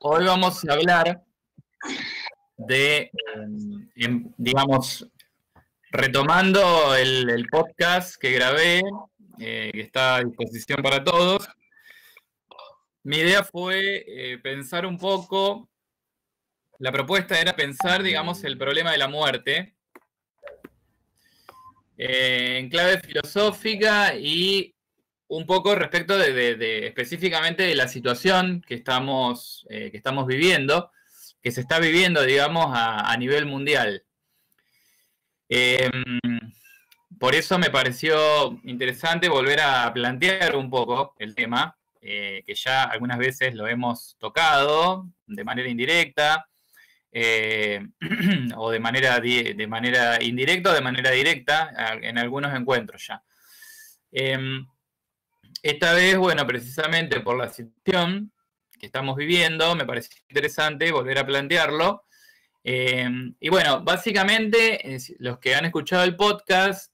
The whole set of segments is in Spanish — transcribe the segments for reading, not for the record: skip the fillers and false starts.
Hoy vamos a hablar de, digamos, retomando el podcast que grabé, que está a disposición para todos. Mi idea fue pensar un poco, la propuesta era pensar, digamos, el problema de la muerte en clave filosófica y un poco respecto de específicamente de la situación que estamos viviendo, que se está viviendo, digamos, a nivel mundial. Por eso me pareció interesante volver a plantear un poco el tema, que ya algunas veces lo hemos tocado de manera indirecta, o de manera indirecta o de manera directa en algunos encuentros ya. Esta vez, bueno, precisamente por la situación que estamos viviendo, me pareció interesante volver a plantearlo. Y bueno, básicamente, los que han escuchado el podcast,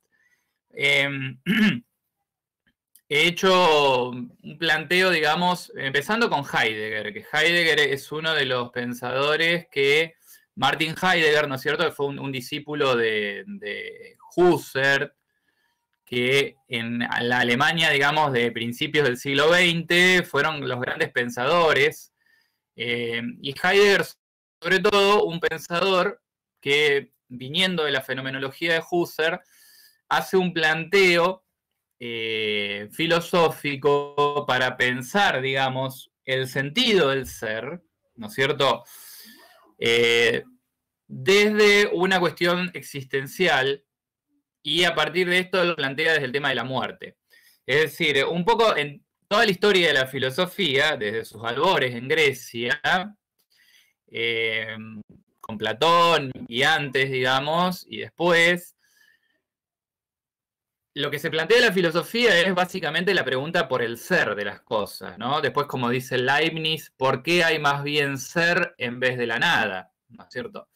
he hecho un planteo, digamos, empezando con Heidegger, que Heidegger es uno de los pensadores que Martin Heidegger, ¿no es cierto?, que fue un discípulo de Husserl, que en la Alemania, digamos, de principios del siglo XX, fueron los grandes pensadores. Y Heidegger, sobre todo, un pensador que, viniendo de la fenomenología de Husserl, hace un planteo filosófico para pensar, digamos, el sentido del ser, ¿no es cierto?, desde una cuestión existencial, y a partir de esto lo plantea desde el tema de la muerte. Es decir, un poco en toda la historia de la filosofía, desde sus albores en Grecia, con Platón y antes, digamos, y después, lo que se plantea en la filosofía es básicamente la pregunta por el ser de las cosas, ¿no? Después, como dice Leibniz, ¿por qué hay más bien ser en vez de la nada? ¿No es cierto?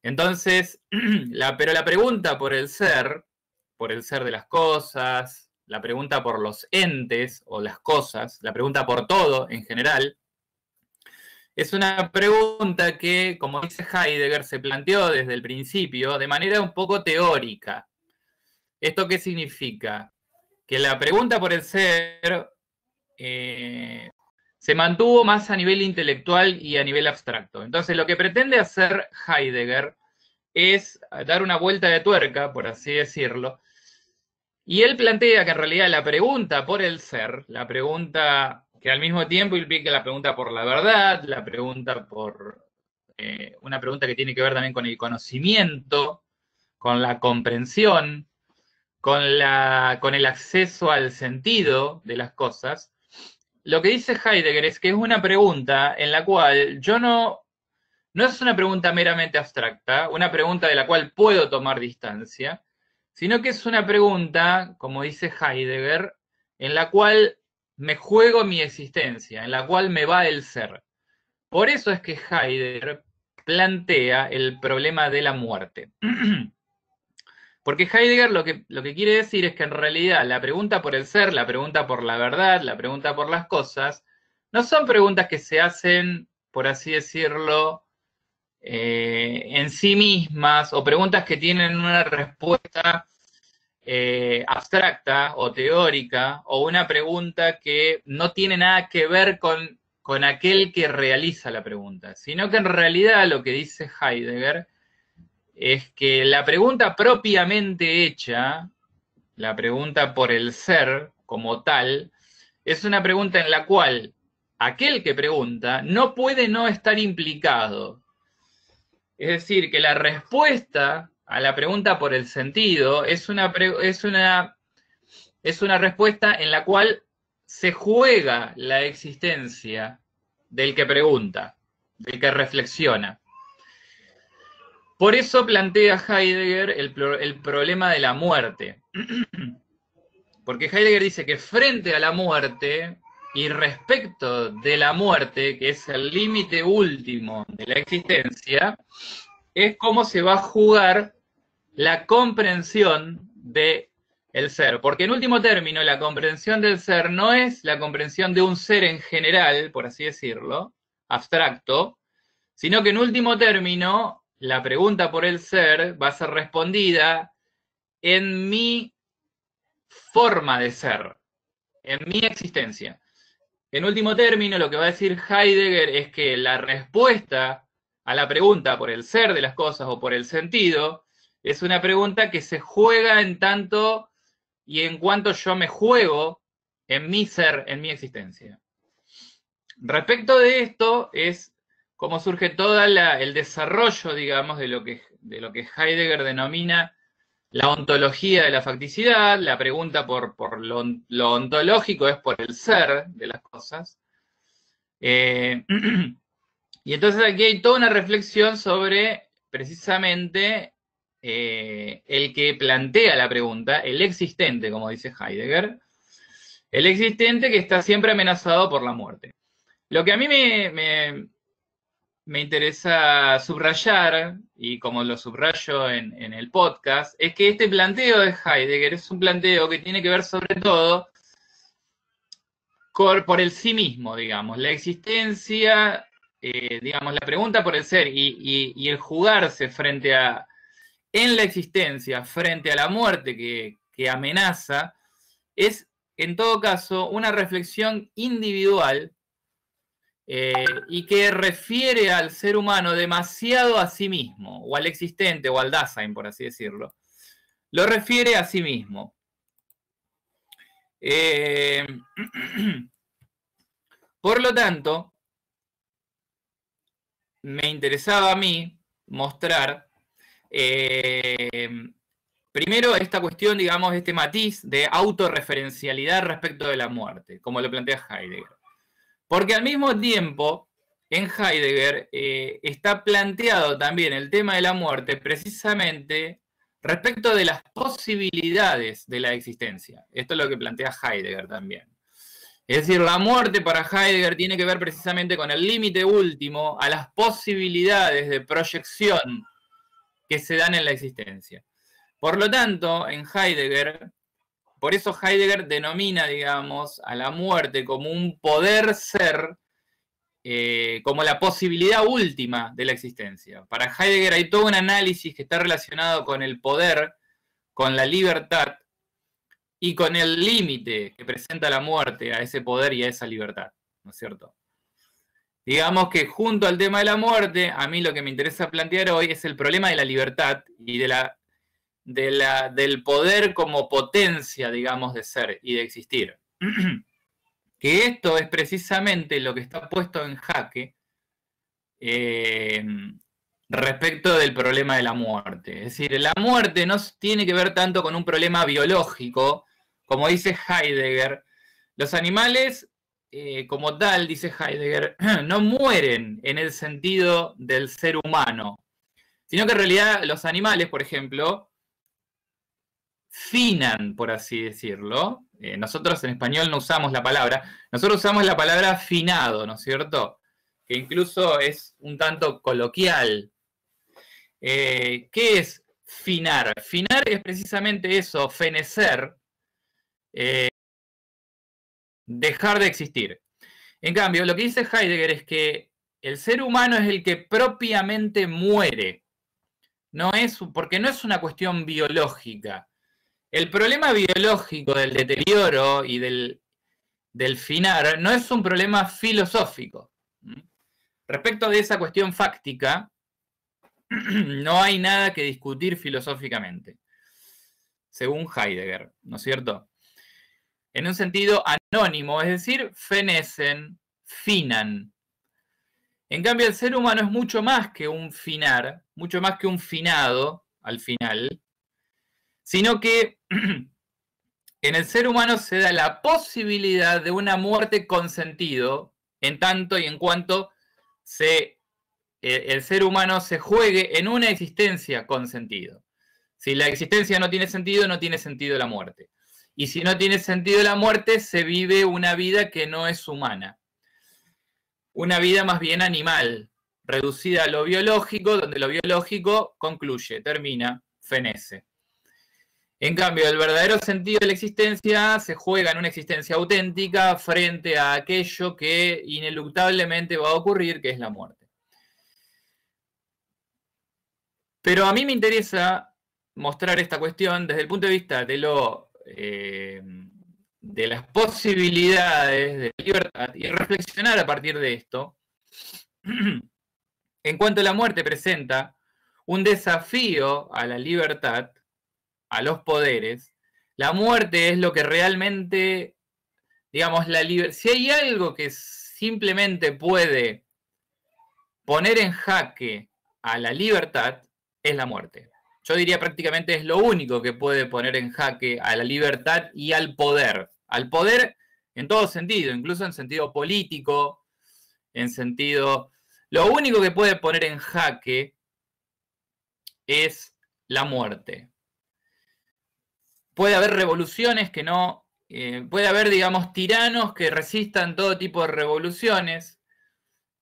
Entonces, pero la pregunta por el ser de las cosas, la pregunta por los entes o las cosas, la pregunta por todo en general, es una pregunta que, como dice Heidegger, se planteó desde el principio de manera un poco teórica. ¿Esto qué significa? Que la pregunta por el ser se mantuvo más a nivel intelectual y a nivel abstracto. Entonces, lo que pretende hacer Heidegger es dar una vuelta de tuerca, por así decirlo, y él plantea que en realidad la pregunta por el ser, la pregunta que al mismo tiempo implica la pregunta por la verdad, la pregunta por una pregunta que tiene que ver también con el conocimiento, con la comprensión, con el acceso al sentido de las cosas. Lo que dice Heidegger es que es una pregunta en la cual no es una pregunta meramente abstracta, una pregunta de la cual puedo tomar distancia, sino que es una pregunta, como dice Heidegger, en la cual me juego mi existencia, en la cual me va el ser. Por eso es que Heidegger plantea el problema de la muerte. Porque Heidegger lo que quiere decir es que en realidad la pregunta por el ser, la pregunta por la verdad, la pregunta por las cosas, no son preguntas que se hacen, por así decirlo, en sí mismas, o preguntas que tienen una respuesta abstracta o teórica, o una pregunta que no tiene nada que ver con aquel que realiza la pregunta, sino que en realidad lo que dice Heidegger es que la pregunta propiamente hecha, la pregunta por el ser como tal, es una pregunta en la cual aquel que pregunta no puede no estar implicado. Es decir, que la respuesta a la pregunta por el sentido es una respuesta en la cual se juega la existencia del que pregunta, del que reflexiona. Por eso plantea Heidegger el problema de la muerte. Porque Heidegger dice que frente a la muerte y respecto de la muerte, que es el límite último de la existencia, es cómo se va a jugar la comprensión del ser. Porque en último término, la comprensión del ser no es la comprensión de un ser en general, por así decirlo, abstracto, sino que en último término, la pregunta por el ser va a ser respondida en mi forma de ser, en mi existencia. En último término, lo que va a decir Heidegger es que la respuesta a la pregunta por el ser de las cosas o por el sentido es una pregunta que se juega en tanto y en cuanto yo me juego en mi ser, en mi existencia. Respecto de esto es cómo surge todo el desarrollo, digamos, de lo que Heidegger denomina la ontología de la facticidad. La pregunta por lo ontológico es por el ser de las cosas. Y entonces aquí hay toda una reflexión sobre precisamente el que plantea la pregunta, el existente, como dice Heidegger, el existente que está siempre amenazado por la muerte. Lo que a mí me interesa subrayar, y como lo subrayo en el podcast, es que este planteo de Heidegger es un planteo que tiene que ver sobre todo por el sí mismo, digamos, la existencia, digamos, la pregunta por el ser y el jugarse en la existencia, frente a la muerte que amenaza, es en todo caso una reflexión individual y que refiere al ser humano demasiado a sí mismo, o al existente, o al Dasein, por así decirlo. Lo refiere a sí mismo. Por lo tanto, me interesaba a mí mostrar primero esta cuestión, digamos, este matiz de autorreferencialidad respecto de la muerte, como lo plantea Heidegger. Porque al mismo tiempo, en Heidegger está planteado también el tema de la muerte precisamente respecto de las posibilidades de la existencia. Esto es lo que plantea Heidegger también. Es decir, la muerte para Heidegger tiene que ver precisamente con el límite último a las posibilidades de proyección que se dan en la existencia. Por lo tanto, en Heidegger, por eso Heidegger denomina, digamos, a la muerte como un poder ser, como la posibilidad última de la existencia. Para Heidegger hay todo un análisis que está relacionado con el poder, con la libertad y con el límite que presenta la muerte a ese poder y a esa libertad, ¿no es cierto? Digamos que junto al tema de la muerte, a mí lo que me interesa plantear hoy es el problema de la libertad y del poder como potencia, digamos, de ser y de existir. Que esto es precisamente lo que está puesto en jaque respecto del problema de la muerte. Es decir, la muerte no tiene que ver tanto con un problema biológico, como dice Heidegger. Los animales, como tal, dice Heidegger, no mueren en el sentido del ser humano, sino que en realidad los animales, por ejemplo, finan, por así decirlo. Nosotros en español no usamos la palabra, nosotros usamos la palabra finado, ¿no es cierto? Que incluso es un tanto coloquial. ¿Qué es finar? Finar es precisamente eso, fenecer, dejar de existir. En cambio, lo que dice Heidegger es que el ser humano es el que propiamente muere, porque no es una cuestión biológica. El problema biológico del deterioro y del finar no es un problema filosófico. Respecto de esa cuestión fáctica, no hay nada que discutir filosóficamente, según Heidegger, ¿no es cierto? En un sentido anónimo, es decir, fenecen, finan. En cambio, el ser humano es mucho más que un finar, mucho más que un finado al final, sino que en el ser humano se da la posibilidad de una muerte con sentido, en tanto y en cuanto el ser humano se juegue en una existencia con sentido. Si la existencia no tiene sentido la muerte. Y si no tiene sentido la muerte, se vive una vida que no es humana. Una vida más bien animal, reducida a lo biológico, donde lo biológico concluye, termina, fenece. En cambio, el verdadero sentido de la existencia se juega en una existencia auténtica frente a aquello que ineluctablemente va a ocurrir, que es la muerte. Pero a mí me interesa mostrar esta cuestión desde el punto de vista de las posibilidades de libertad y reflexionar a partir de esto. En cuanto la muerte presenta un desafío a la libertad, a los poderes, la muerte es lo que realmente, digamos, si hay algo que simplemente puede poner en jaque a la libertad, es la muerte. Yo diría prácticamente es lo único que puede poner en jaque a la libertad y al poder. Al poder en todo sentido, incluso en sentido político, en sentido... Lo único que puede poner en jaque es la muerte. Puede haber revoluciones que no... puede haber, digamos, tiranos que resistan todo tipo de revoluciones,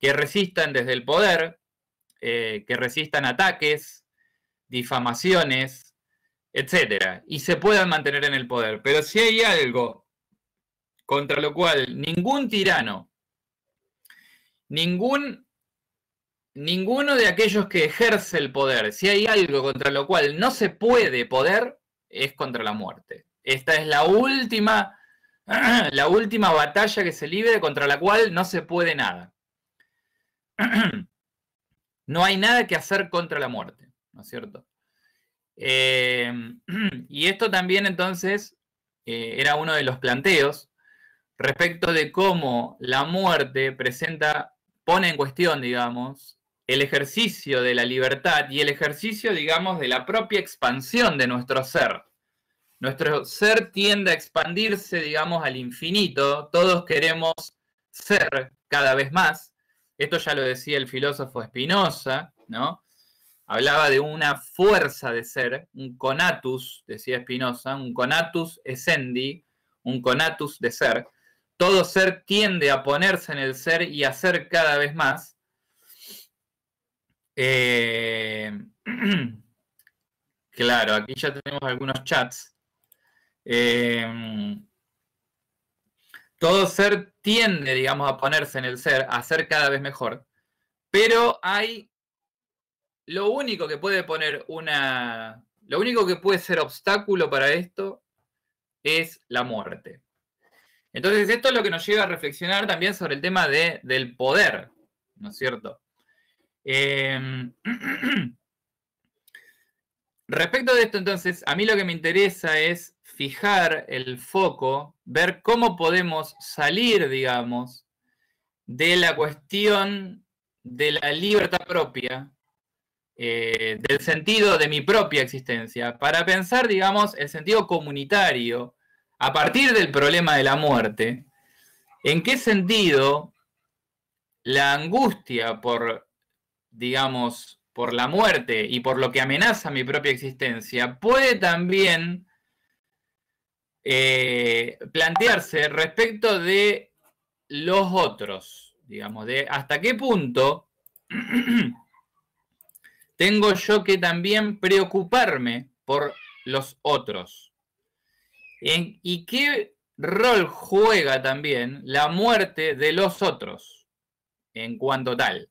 que resistan desde el poder, que resistan ataques, difamaciones, etcétera, y se puedan mantener en el poder. Pero si hay algo contra lo cual ningún tirano, ninguno de aquellos que ejerce el poder, si hay algo contra lo cual no se puede poder, es contra la muerte. Esta es la última batalla que se libre, contra la cual no se puede nada. No hay nada que hacer contra la muerte, ¿no es cierto? Y esto también entonces era uno de los planteos respecto de cómo la muerte pone en cuestión, digamos, el ejercicio de la libertad y el ejercicio, digamos, de la propia expansión de nuestro ser. Nuestro ser tiende a expandirse, digamos, al infinito. Todos queremos ser cada vez más. Esto ya lo decía el filósofo Spinoza, ¿no? Hablaba de una fuerza de ser, un conatus, decía Spinoza, un conatus essendi, un conatus de ser. Todo ser tiende a ponerse en el ser y a ser cada vez más. Claro, aquí ya tenemos algunos chats. Todo ser tiende, digamos, a ponerse en el ser, a ser cada vez mejor. Pero hay... Lo único que puede ser obstáculo para esto es la muerte. Entonces, esto es lo que nos lleva a reflexionar también sobre el tema del poder, ¿no es cierto? Respecto de esto, entonces, a mí lo que me interesa es fijar el foco, ver cómo podemos salir, digamos, de la cuestión de la libertad propia, del sentido de mi propia existencia, para pensar, digamos, el sentido comunitario a partir del problema de la muerte. ¿En qué sentido la angustia por, digamos, por la muerte y por lo que amenaza mi propia existencia puede también plantearse respecto de los otros, digamos, de hasta qué punto tengo yo que también preocuparme por los otros? ¿Y qué rol juega también la muerte de los otros en cuanto tal?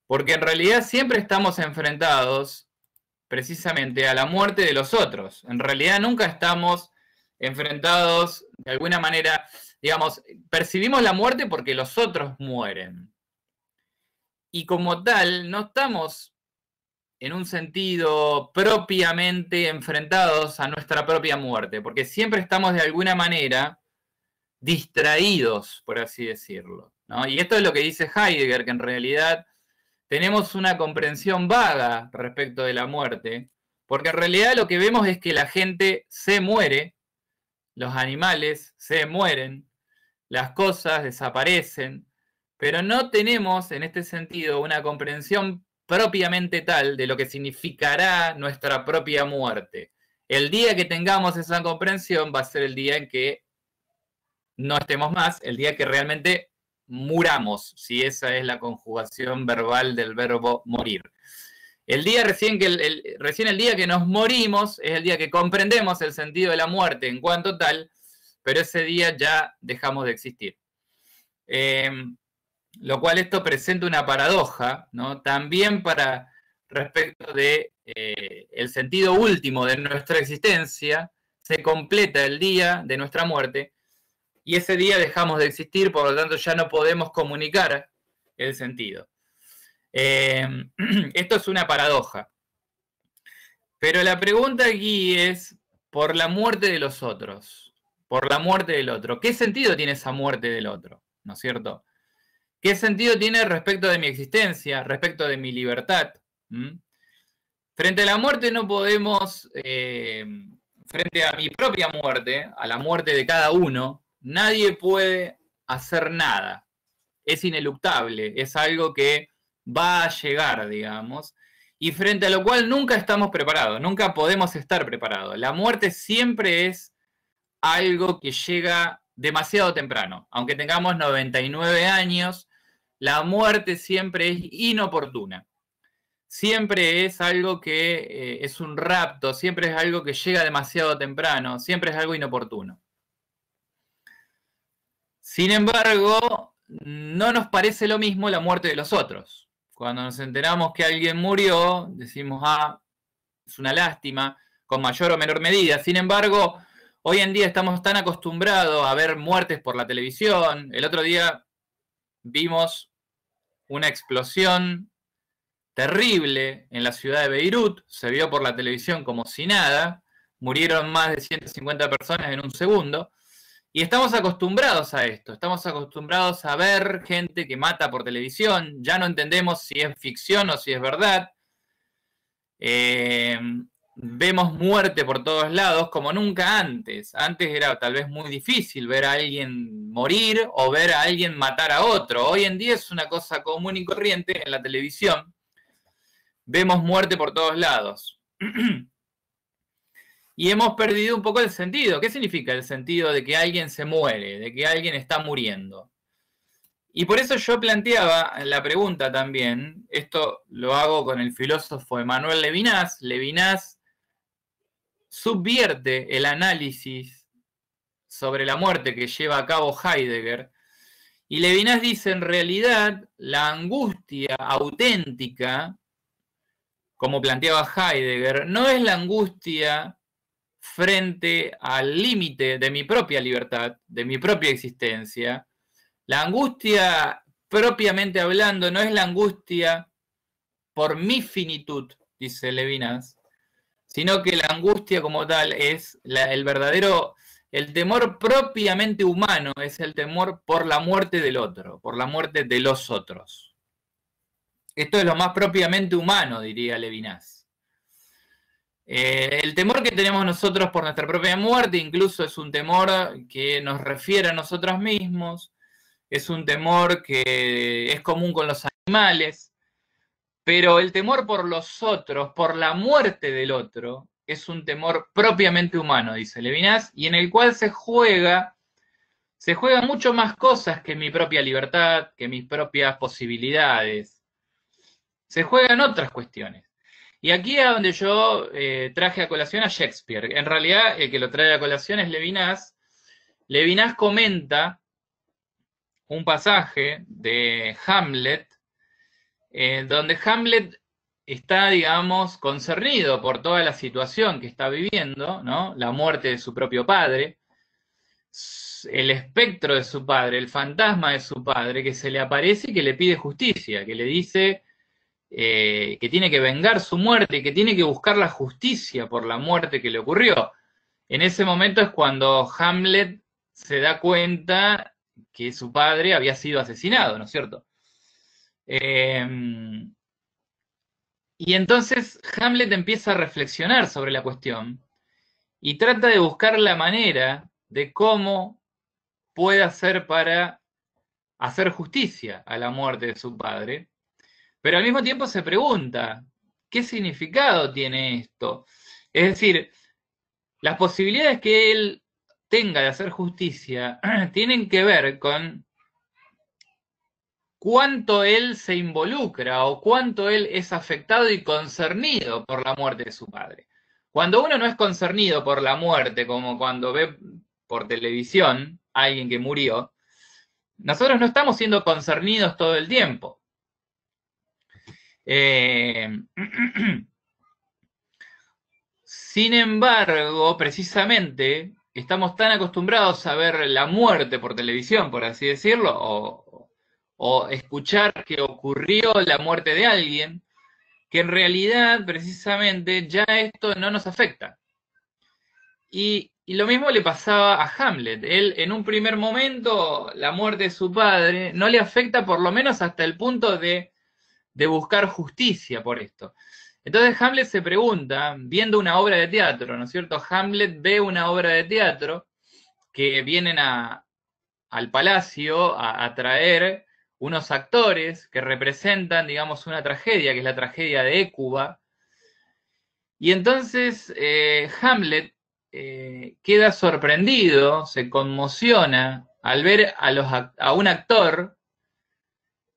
Porque en realidad siempre estamos enfrentados precisamente a la muerte de los otros. En realidad nunca estamos enfrentados de alguna manera, digamos, percibimos la muerte porque los otros mueren. Y como tal, no estamos en un sentido propiamente enfrentados a nuestra propia muerte, porque siempre estamos de alguna manera distraídos, por así decirlo, ¿no? Y esto es lo que dice Heidegger, que en realidad tenemos una comprensión vaga respecto de la muerte, porque en realidad lo que vemos es que la gente se muere, los animales se mueren, las cosas desaparecen, pero no tenemos en este sentido una comprensión propiamente tal de lo que significará nuestra propia muerte. El día que tengamos esa comprensión va a ser el día en que no estemos más, el día que realmente muramos, si esa es la conjugación verbal del verbo morir. El día recién el día que nos morimos es el día que comprendemos el sentido de la muerte en cuanto tal, pero ese día ya dejamos de existir. Lo cual esto presenta una paradoja, ¿no? También para respecto de el sentido último de nuestra existencia, se completa el día de nuestra muerte y ese día dejamos de existir, por lo tanto ya no podemos comunicar el sentido. Esto es una paradoja. Pero la pregunta aquí es, por la muerte de los otros, por la muerte del otro, ¿qué sentido tiene esa muerte del otro? ¿No es cierto? ¿Qué sentido tiene respecto de mi existencia, respecto de mi libertad? Frente a la muerte no podemos, frente a mi propia muerte, a la muerte de cada uno, nadie puede hacer nada. Es ineluctable, es algo que va a llegar, digamos, y frente a lo cual nunca estamos preparados, nunca podemos estar preparados. La muerte siempre es algo que llega demasiado temprano. Aunque tengamos 99 años, la muerte siempre es inoportuna. Siempre es algo que es un rapto, siempre es algo que llega demasiado temprano, siempre es algo inoportuno. Sin embargo, no nos parece lo mismo la muerte de los otros. Cuando nos enteramos que alguien murió, decimos, ah, es una lástima, con mayor o menor medida. Sin embargo, hoy en día estamos tan acostumbrados a ver muertes por la televisión. El otro día vimos una explosión terrible en la ciudad de Beirut, se vio por la televisión como si nada, murieron más de 150 personas en un segundo. Y estamos acostumbrados a esto, estamos acostumbrados a ver gente que mata por televisión, ya no entendemos si es ficción o si es verdad. Vemos muerte por todos lados como nunca antes. Antes era tal vez muy difícil ver a alguien morir o ver a alguien matar a otro. Hoy en día es una cosa común y corriente en la televisión. Vemos muerte por todos lados. Y hemos perdido un poco el sentido. ¿Qué significa el sentido de que alguien se muere, de que alguien está muriendo? Y por eso yo planteaba la pregunta también, esto lo hago con el filósofo Emmanuel Levinas. Levinas subvierte el análisis sobre la muerte que lleva a cabo Heidegger. Y Levinas dice, en realidad, la angustia auténtica, como planteaba Heidegger, no es la angustia frente al límite de mi propia libertad, de mi propia existencia. La angustia, propiamente hablando, no es la angustia por mi finitud, dice Levinas, sino que la angustia como tal es el temor propiamente humano, es el temor por la muerte del otro, por la muerte de los otros. Esto es lo más propiamente humano, diría Levinas. El temor que tenemos nosotros por nuestra propia muerte incluso es un temor que nos refiere a nosotros mismos, es un temor que es común con los animales, pero el temor por los otros, por la muerte del otro, es un temor propiamente humano, dice Levinas, y en el cual se juegan mucho más cosas que mi propia libertad, que mis propias posibilidades. Se juegan otras cuestiones. Y aquí es donde yo traje a colación a Shakespeare. En realidad, el que lo trae a colación es Levinas. Levinas comenta un pasaje de Hamlet, donde Hamlet está, digamos, concernido por toda la situación que está viviendo, ¿no? La muerte de su propio padre, el espectro de su padre, el fantasma de su padre, que se le aparece y que le pide justicia, que le dice que tiene que vengar su muerte, que tiene que buscar la justicia por la muerte que le ocurrió. En ese momento es cuando Hamlet se da cuenta que su padre había sido asesinado, ¿no es cierto? Y entonces Hamlet empieza a reflexionar sobre la cuestión y trata de buscar la manera de cómo puede hacer para hacer justicia a la muerte de su padre, pero al mismo tiempo se pregunta, ¿qué significado tiene esto? Es decir, las posibilidades que él tenga de hacer justicia tienen que ver con cuánto él se involucra o cuánto él es afectado y concernido por la muerte de su padre. Cuando uno no es concernido por la muerte, como cuando ve por televisión a alguien que murió, nosotros no estamos siendo concernidos todo el tiempo. Sin embargo, precisamente, estamos tan acostumbrados a ver la muerte por televisión, por así decirlo, o escuchar que ocurrió la muerte de alguien, que en realidad, precisamente, ya esto no nos afecta. Y lo mismo le pasaba a Hamlet. Él, en un primer momento, la muerte de su padre no le afecta, por lo menos hasta el punto de buscar justicia por esto. Entonces Hamlet se pregunta, viendo una obra de teatro, ¿no es cierto? Hamlet ve una obra de teatro que vienen al palacio a traer unos actores que representan, digamos, una tragedia, que es la tragedia de Hécuba. Y entonces Hamlet queda sorprendido, se conmociona al ver a un actor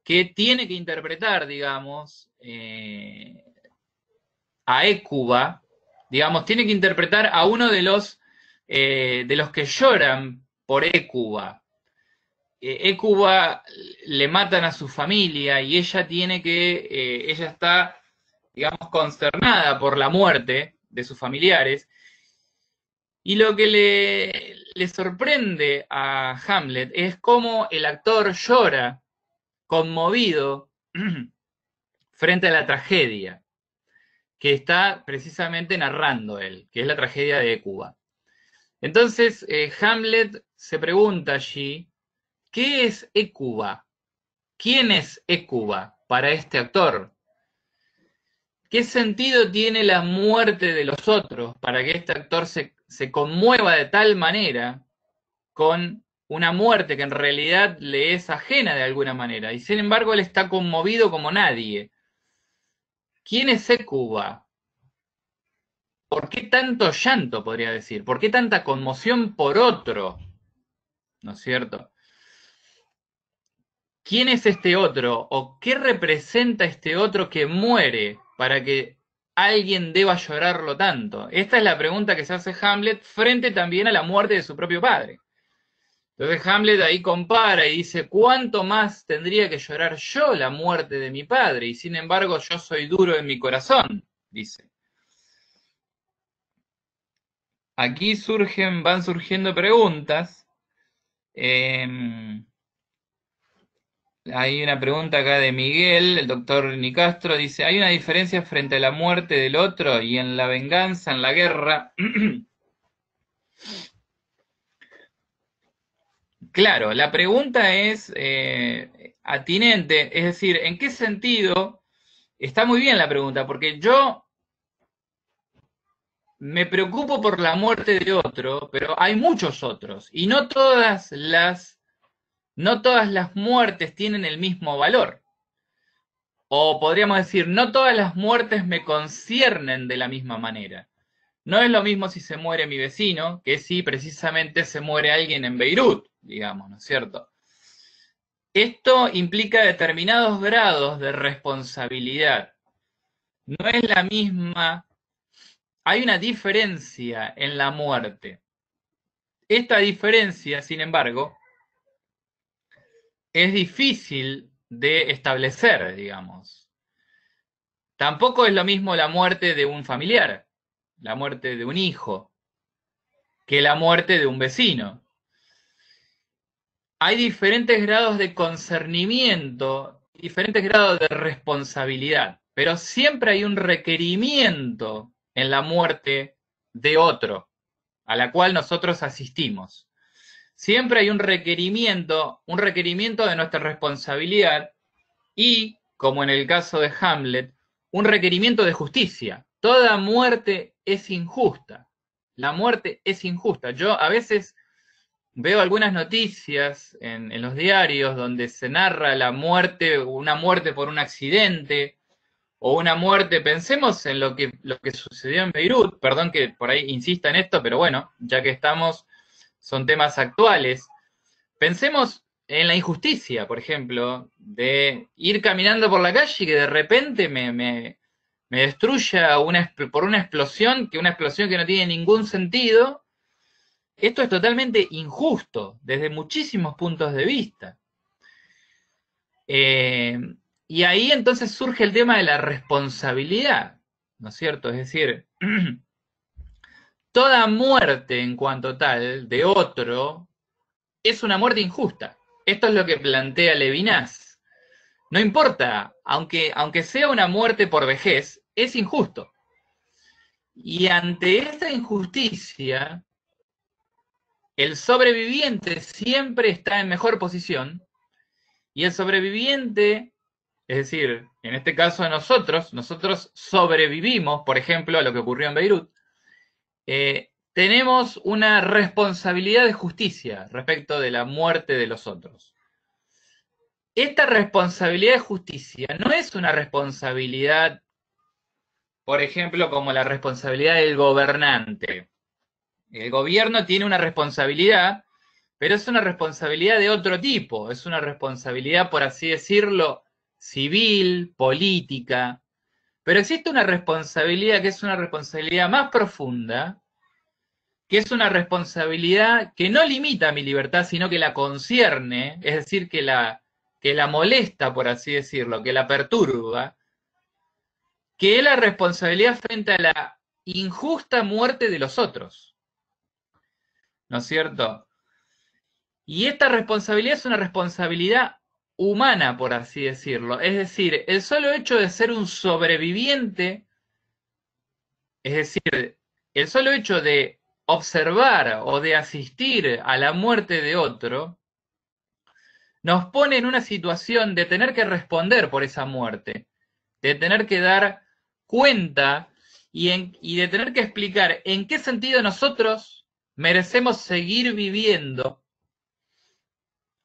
que tiene que interpretar, digamos, a Hécuba, digamos, tiene que interpretar a uno de los que lloran por Hécuba. Hécuba le matan a su familia y ella tiene que, ella está, digamos, consternada por la muerte de sus familiares. Y lo que le sorprende a Hamlet es cómo el actor llora, conmovido, frente a la tragedia que está precisamente narrando él, que es la tragedia de Hécuba. Entonces, Hamlet se pregunta allí, ¿qué es Hécuba? ¿Quién es Hécuba para este actor? ¿Qué sentido tiene la muerte de los otros para que este actor se conmueva de tal manera con una muerte que en realidad le es ajena de alguna manera? Y sin embargo, él está conmovido como nadie. ¿Quién es Hécuba? ¿Por qué tanto llanto, podría decir? ¿Por qué tanta conmoción por otro? ¿No es cierto? ¿Quién es este otro? ¿O qué representa este otro que muere para que alguien deba llorarlo tanto? Esta es la pregunta que se hace Hamlet frente también a la muerte de su propio padre. Entonces Hamlet ahí compara y dice, ¿cuánto más tendría que llorar yo la muerte de mi padre? Y sin embargo yo soy duro en mi corazón, dice. Aquí van surgiendo preguntas. Hay una pregunta acá de Miguel, el doctor Nicastro, dice, ¿hay una diferencia frente a la muerte del otro y en la venganza, en la guerra? Claro, la pregunta es atinente, es decir, ¿en qué sentido? Está muy bien la pregunta, porque yo me preocupo por la muerte de otro, pero hay muchos otros, y no todas las muertes tienen el mismo valor. O podríamos decir, no todas las muertes me conciernen de la misma manera. No es lo mismo si se muere mi vecino que si precisamente se muere alguien en Beirut, digamos, ¿no es cierto? Esto implica determinados grados de responsabilidad. No es la misma, hay una diferencia en la muerte. Esta diferencia, sin embargo, es difícil de establecer, digamos. Tampoco es lo mismo la muerte de un familiar, la muerte de un hijo, que la muerte de un vecino. Hay diferentes grados de concernimiento, diferentes grados de responsabilidad, pero siempre hay un requerimiento en la muerte de otro, a la cual nosotros asistimos. Siempre hay un requerimiento de nuestra responsabilidad y, como en el caso de Hamlet, un requerimiento de justicia. Toda muerte es injusta. La muerte es injusta. Yo a veces veo algunas noticias en los diarios donde se narra la muerte, una muerte por un accidente, o una muerte, pensemos en lo que sucedió en Beirut, perdón que por ahí insista en esto, pero bueno, ya que estamos, son temas actuales. Pensemos en la injusticia, por ejemplo, de ir caminando por la calle y que de repente me destruya por una explosión que no tiene ningún sentido. Esto es totalmente injusto desde muchísimos puntos de vista. Y ahí entonces surge el tema de la responsabilidad, ¿no es cierto? Es decir, toda muerte en cuanto tal de otro es una muerte injusta. Esto es lo que plantea Levinas. No importa, aunque sea una muerte por vejez, es injusto. Y ante esta injusticia, el sobreviviente siempre está en mejor posición y el sobreviviente, es decir, en este caso nosotros sobrevivimos, por ejemplo, a lo que ocurrió en Beirut, tenemos una responsabilidad de justicia respecto de la muerte de los otros. Esta responsabilidad de justicia no es una responsabilidad, por ejemplo, como la responsabilidad del gobernante. El gobierno tiene una responsabilidad, pero es una responsabilidad de otro tipo, es una responsabilidad, por así decirlo, civil, política, pero existe una responsabilidad que es una responsabilidad más profunda, que es una responsabilidad que no limita mi libertad, sino que la concierne, es decir, que la molesta, por así decirlo, que la perturba, que es la responsabilidad frente a la injusta muerte de los otros, ¿no es cierto? Y esta responsabilidad es una responsabilidad humana, por así decirlo. Es decir, el solo hecho de ser un sobreviviente, es decir, el solo hecho de observar o de asistir a la muerte de otro, nos pone en una situación de tener que responder por esa muerte, de tener que dar cuenta y de tener que explicar en qué sentido nosotros merecemos seguir viviendo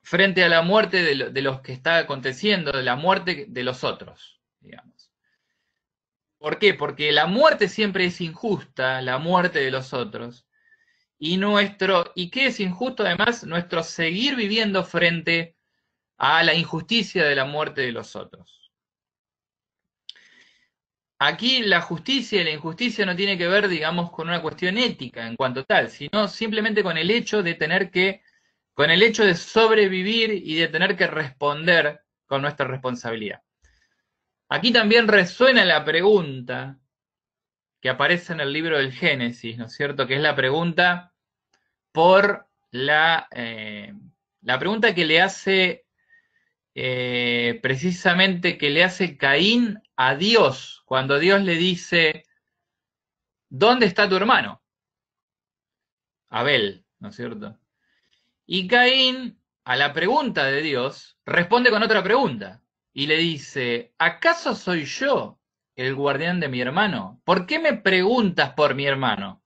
frente a la muerte de los que está aconteciendo, de la muerte de los otros, digamos. ¿Por qué? Porque la muerte siempre es injusta, la muerte de los otros, y qué es injusto además nuestro seguir viviendo frente a la injusticia de la muerte de los otros. Aquí la justicia y la injusticia no tiene que ver, digamos, con una cuestión ética en cuanto tal, sino simplemente con el hecho de con el hecho de sobrevivir y de tener que responder con nuestra responsabilidad. Aquí también resuena la pregunta que aparece en el libro del Génesis, ¿no es cierto? Que es la pregunta por la pregunta que le hace precisamente que le hace Caín a Dios, cuando Dios le dice, ¿dónde está tu hermano? Abel, ¿no es cierto? Y Caín, a la pregunta de Dios, responde con otra pregunta y le dice, ¿acaso soy yo el guardián de mi hermano? ¿Por qué me preguntas por mi hermano?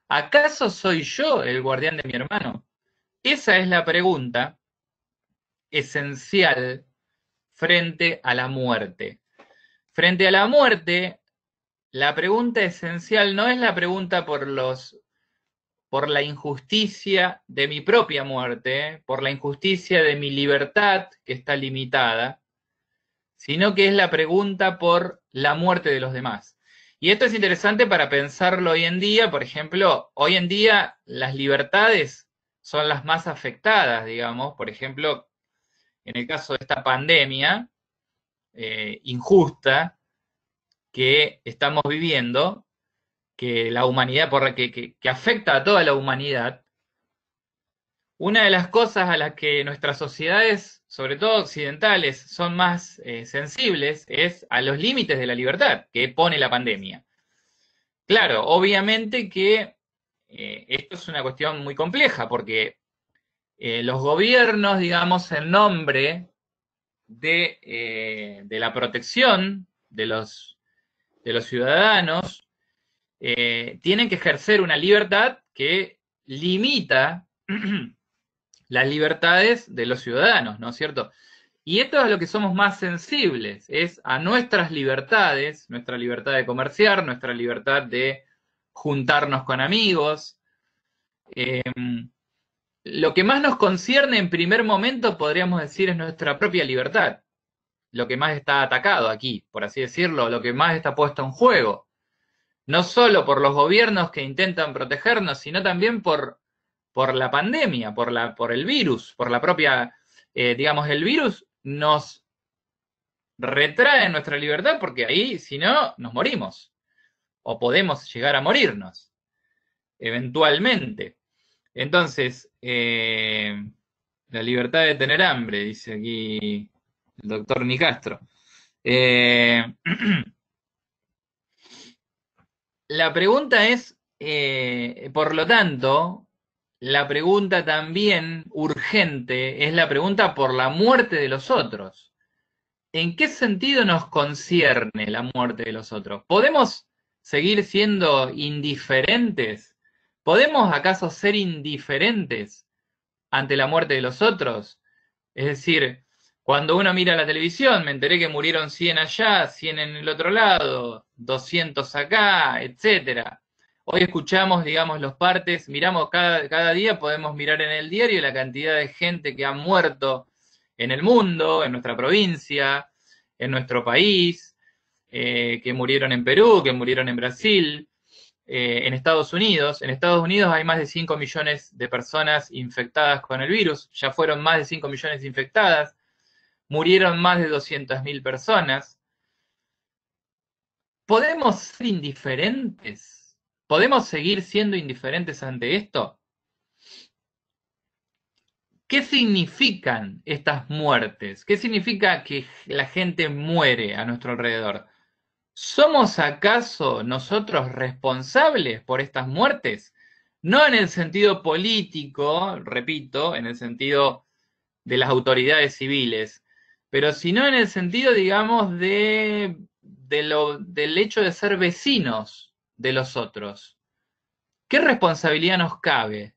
¿Acaso soy yo el guardián de mi hermano? Esa es la pregunta esencial frente a la muerte. Frente a la muerte, la pregunta esencial no es la pregunta por la injusticia de mi propia muerte, por la injusticia de mi libertad que está limitada, sino que es la pregunta por la muerte de los demás. Y esto es interesante para pensarlo hoy en día. Por ejemplo, hoy en día las libertades son las más afectadas, digamos. Por ejemplo, en el caso de esta pandemia injusta que estamos viviendo, que la humanidad, que afecta a toda la humanidad, una de las cosas a las que nuestras sociedades, sobre todo occidentales, son más sensibles es a los límites de la libertad que pone la pandemia. Claro, obviamente que esto es una cuestión muy compleja porque los gobiernos, digamos, en nombre de la protección de los ciudadanos, tienen que ejercer una libertad que limita las libertades de los ciudadanos, ¿no es cierto? Y esto es a lo que somos más sensibles, es a nuestras libertades, nuestra libertad de comerciar, nuestra libertad de juntarnos con amigos, lo que más nos concierne en primer momento, podríamos decir, es nuestra propia libertad. Lo que más está atacado aquí, por así decirlo, lo que más está puesto en juego. No solo por los gobiernos que intentan protegernos, sino también por la pandemia, por el virus, por la propia, digamos, el virus nos retrae nuestra libertad porque ahí, si no, nos morimos. O podemos llegar a morirnos, eventualmente. Entonces, la libertad de tener hambre, dice aquí el doctor Nicastro. La pregunta es, por lo tanto, la pregunta también urgente es la pregunta por la muerte de los otros. ¿En qué sentido nos concierne la muerte de los otros? ¿Podemos seguir siendo indiferentes? ¿Podemos acaso ser indiferentes ante la muerte de los otros? Es decir, cuando uno mira la televisión, me enteré que murieron 100 allá, 100 en el otro lado, 200 acá, etcétera. Hoy escuchamos, digamos, los partes, miramos cada día, podemos mirar en el diario la cantidad de gente que ha muerto en el mundo, en nuestra provincia, en nuestro país, que murieron en Perú, que murieron en Brasil, en Estados Unidos. En Estados Unidos hay más de 5 millones de personas infectadas con el virus, ya fueron más de 5 millones infectadas, murieron más de 200.000 personas. ¿Podemos ser indiferentes? ¿Podemos seguir siendo indiferentes ante esto? ¿Qué significan estas muertes? ¿Qué significa que la gente muere a nuestro alrededor? ¿Somos acaso nosotros responsables por estas muertes? No en el sentido político, repito, en el sentido de las autoridades civiles, pero sino en el sentido, digamos, del hecho de ser vecinos de los otros. ¿Qué responsabilidad nos cabe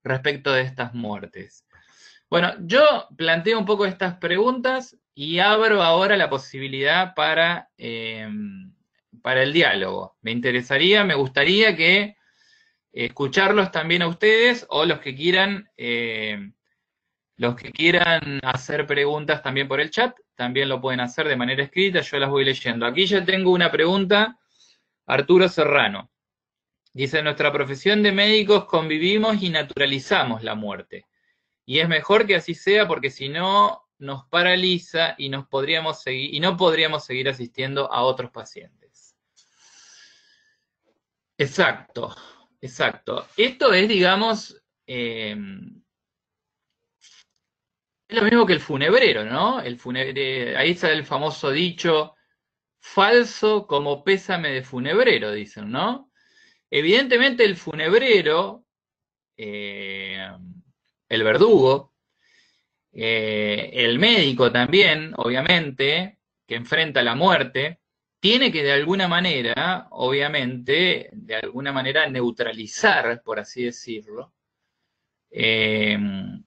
respecto de estas muertes? Bueno, yo planteo un poco estas preguntas y abro ahora la posibilidad para el diálogo. Me gustaría que escucharlos también a ustedes o los que quieran hacer preguntas también por el chat, también lo pueden hacer de manera escrita, yo las voy leyendo. Aquí ya tengo una pregunta, Arturo Serrano. Dice, en nuestra profesión de médicos convivimos y naturalizamos la muerte. Y es mejor que así sea porque si no nos paraliza y no podríamos seguir asistiendo a otros pacientes. Exacto, exacto. Esto es, digamos, es lo mismo que el funebrero, ¿no? Ahí está el famoso dicho, falso como pésame de funebrero, dicen, ¿no? Evidentemente el funebrero, el verdugo, el médico también, obviamente, que enfrenta la muerte, tiene que de alguna manera, obviamente, de alguna manera neutralizar, por así decirlo, el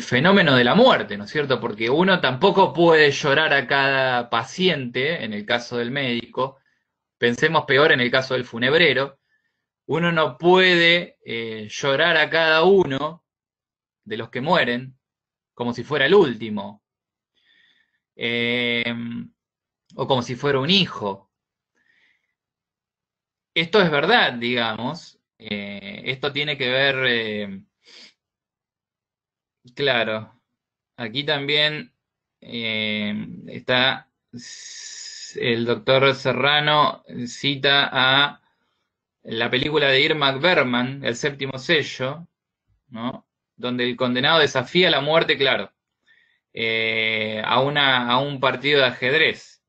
fenómeno de la muerte, ¿no es cierto? Porque uno tampoco puede llorar a cada paciente, en el caso del médico, pensemos peor en el caso del funebrero, uno no puede llorar a cada uno de los que mueren como si fuera el último, o como si fuera un hijo. Esto es verdad, digamos, esto tiene que ver, claro, aquí también está el doctor Serrano, cita a la película de Irma Bergman, El séptimo sello, ¿no? Donde el condenado desafía la muerte, claro, a un partido de ajedrez.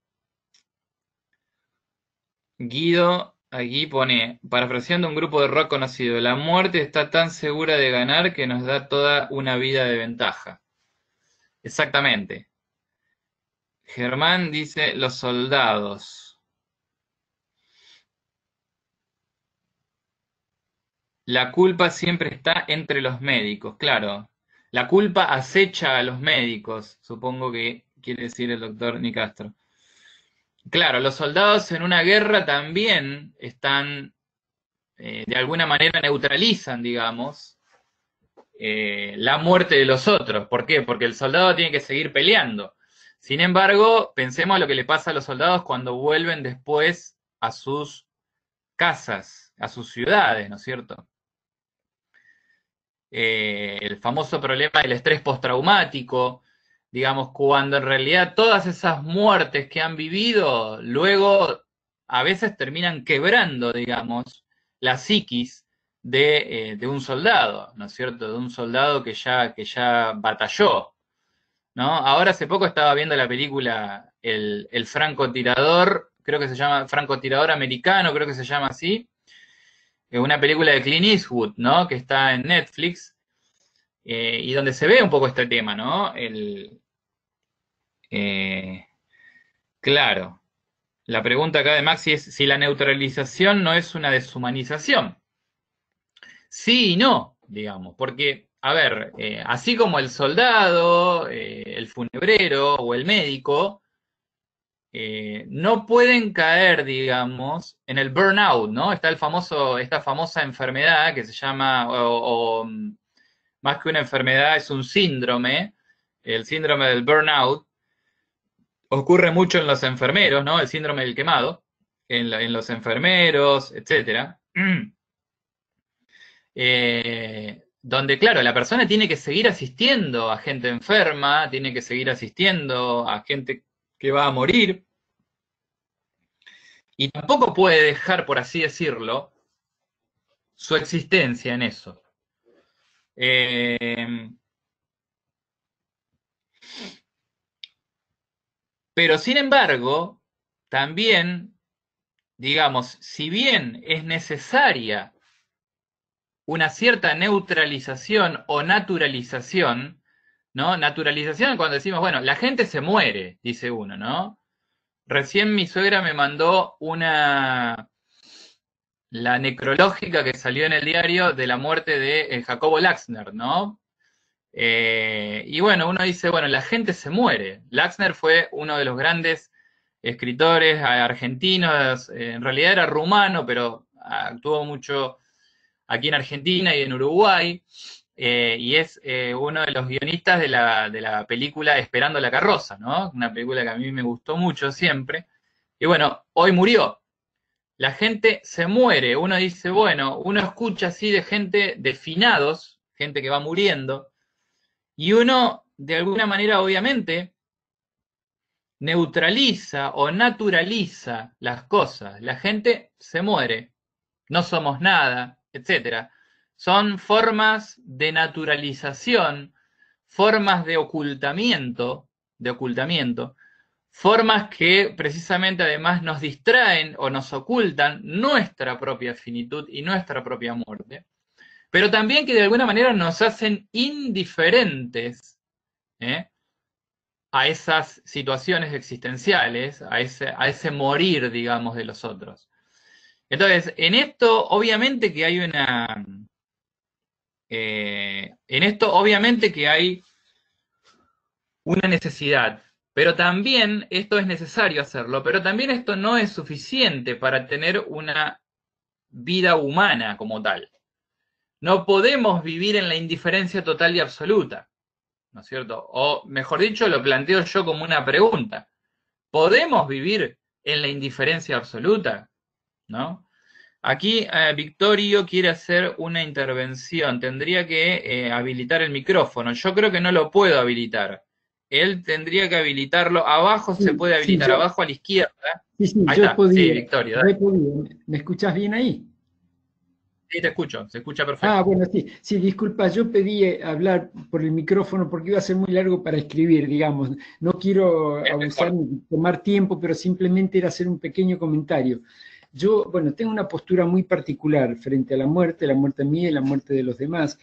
Guido aquí pone, parafraseando un grupo de rock conocido, la muerte está tan segura de ganar que nos da toda una vida de ventaja. Exactamente. Germán dice, los soldados. La culpa siempre está entre los médicos, claro. La culpa acecha a los médicos, supongo que quiere decir el doctor Nicastro. Claro, los soldados en una guerra también están, de alguna manera neutralizan, digamos, la muerte de los otros. ¿Por qué? Porque el soldado tiene que seguir peleando. Sin embargo, pensemos a lo que le pasa a los soldados cuando vuelven después a sus casas, a sus ciudades, ¿no es cierto? El famoso problema del estrés postraumático, digamos, cuando en realidad todas esas muertes que han vivido, luego a veces terminan quebrando, digamos, la psiquis de un soldado, ¿no es cierto? De un soldado que ya batalló, ¿no? Ahora hace poco estaba viendo la película El francotirador, creo que se llama Francotirador Americano, creo que se llama así, una película de Clint Eastwood, ¿no? Que está en Netflix, y donde se ve un poco este tema, ¿no? Eh, claro, la pregunta acá de Maxi es si la neutralización no es una deshumanización. Sí y no, digamos, porque, a ver, así como el soldado, el funebrero o el médico, no pueden caer, digamos, en el burnout, ¿no? Está esta famosa enfermedad que se llama, más que una enfermedad, es un síndrome, el síndrome del burnout. Ocurre mucho en los enfermeros, ¿no? El síndrome del quemado, en los enfermeros, etcétera. Donde, claro, la persona tiene que seguir asistiendo a gente enferma, tiene que seguir asistiendo a gente que va a morir, y tampoco puede dejar, por así decirlo, su existencia en eso. Pero sin embargo, también, digamos, si bien es necesaria una cierta neutralización o naturalización, ¿no? Naturalización cuando decimos, bueno, la gente se muere, dice uno, ¿no? Recién mi suegra me mandó la necrológica que salió en el diario de la muerte de Jacobo Laxner, ¿no? Y bueno, uno dice, bueno, la gente se muere. Laxner fue uno de los grandes escritores argentinos, en realidad era rumano, pero actuó mucho aquí en Argentina y en Uruguay, y es uno de los guionistas de la película Esperando la carroza, ¿no? Una película que a mí me gustó mucho siempre. Y bueno, hoy murió. La gente se muere. Uno dice, bueno, uno escucha así de gente, de finados, gente que va muriendo, y uno, de alguna manera, obviamente, neutraliza o naturaliza las cosas. La gente se muere, no somos nada, etcétera. Son formas de naturalización, formas de ocultamiento, formas que precisamente además nos distraen o nos ocultan nuestra propia finitud y nuestra propia muerte, pero también que de alguna manera nos hacen indiferentes, ¿eh? A esas situaciones existenciales, a ese morir, digamos, de los otros. Entonces, en esto obviamente que hay una necesidad, pero también esto es necesario hacerlo, pero también esto no es suficiente para tener una vida humana como tal. No podemos vivir en la indiferencia total y absoluta, ¿no es cierto? O mejor dicho, lo planteo yo como una pregunta. ¿Podemos vivir en la indiferencia absoluta? ¿No? Aquí Victorio quiere hacer una intervención. Tendría que habilitar el micrófono. Yo creo que no lo puedo habilitar. Él tendría que habilitarlo. Abajo se Sí, puede sí, habilitar, abajo a la izquierda. sí, Ahí yo he está. Sí, podido, Victorio, yo he dale. podido. ¿Me escuchás bien ahí? Sí, te escucho. Se escucha Ah, perfecto. bueno, sí, sí, disculpa, yo pedí hablar por el micrófono porque iba a ser muy largo para escribir, digamos. No quiero Es abusar mejor. ni tomar tiempo, pero simplemente era hacer un pequeño comentario. Yo, bueno, tengo una postura muy particular frente a la muerte mía y la muerte de los demás.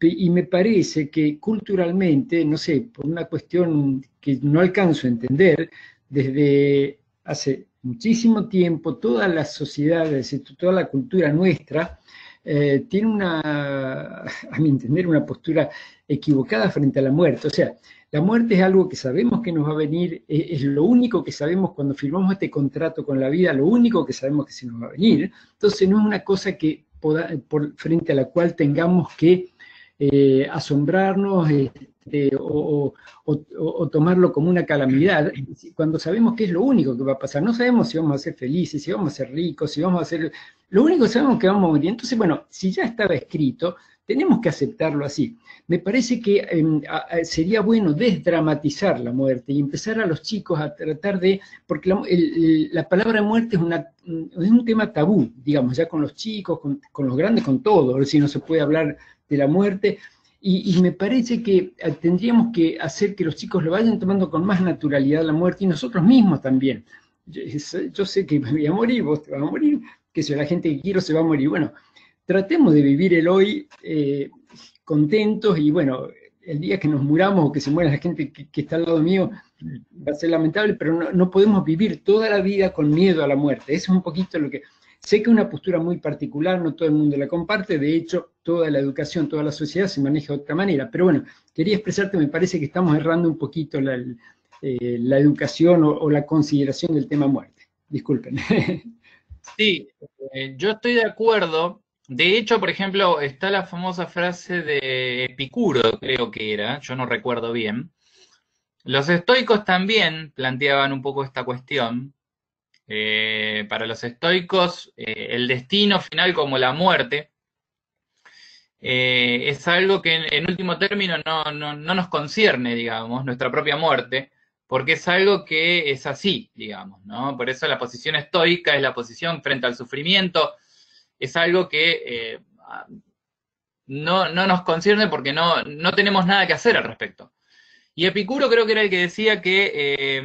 Y me parece que culturalmente, no sé, por una cuestión que no alcanzo a entender, desde hace muchísimo tiempo, todas las sociedades, toda la cultura nuestra, tiene a mi entender, una postura equivocada frente a la muerte. O sea, la muerte es algo que sabemos que nos va a venir, es lo único que sabemos cuando firmamos este contrato con la vida, lo único que sabemos que se nos va a venir. Entonces no es una cosa que frente a la cual tengamos que asombrarnos o tomarlo como una calamidad, cuando sabemos que es lo único que va a pasar. No sabemos si vamos a ser felices, si vamos a ser ricos, si vamos a ser... Lo único que sabemos es que vamos a morir. Entonces, bueno, si ya estaba escrito, tenemos que aceptarlo así. Me parece que sería bueno desdramatizar la muerte y empezar a los chicos a tratar de, porque la palabra muerte es un tema tabú, digamos, ya con los chicos, con los grandes, con todos, si no se puede hablar de la muerte, y me parece que tendríamos que hacer que los chicos lo vayan tomando con más naturalidad la muerte y nosotros mismos también. Yo sé que me voy a morir, vos te vas a morir, que si la gente que quiero se va a morir. Bueno, tratemos de vivir el hoy contentos y bueno, el día que nos muramos o que se muera la gente que está al lado mío va a ser lamentable, pero no podemos vivir toda la vida con miedo a la muerte. Eso es un poquito lo que... Sé que es una postura muy particular, no todo el mundo la comparte, de hecho, toda la educación, toda la sociedad se maneja de otra manera, pero bueno, quería expresarte, me parece que estamos errando un poquito la educación o la consideración del tema muerte. Disculpen. Sí, yo estoy de acuerdo. De hecho, por ejemplo, está la famosa frase de Epicuro, creo que era, yo no recuerdo bien. Los estoicos también planteaban un poco esta cuestión. Para los estoicos, el destino final como la muerte es algo que en último término no nos concierne, digamos, nuestra propia muerte, porque es algo que es así, digamos, ¿no? Por eso la posición estoica es la posición frente al sufrimiento, es algo que no nos concierne porque no tenemos nada que hacer al respecto. Y Epicuro creo que era el que decía que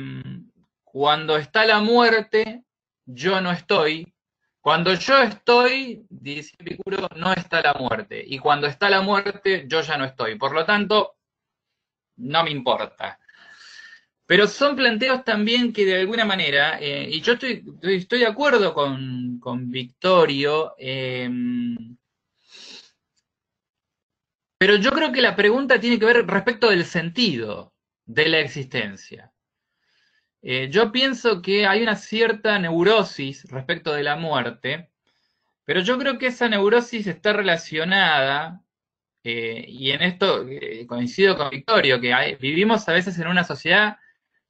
cuando está la muerte, yo no estoy. Cuando yo estoy, dice Epicuro, no está la muerte. Y cuando está la muerte, yo ya no estoy. Por lo tanto, no me importa. Pero son planteos también que de alguna manera, y yo estoy de acuerdo con Victorio, pero yo creo que la pregunta tiene que ver respecto del sentido de la existencia. Yo pienso que hay una cierta neurosis respecto de la muerte, pero yo creo que esa neurosis está relacionada, y en esto coincido con Victorio, que vivimos a veces en una sociedad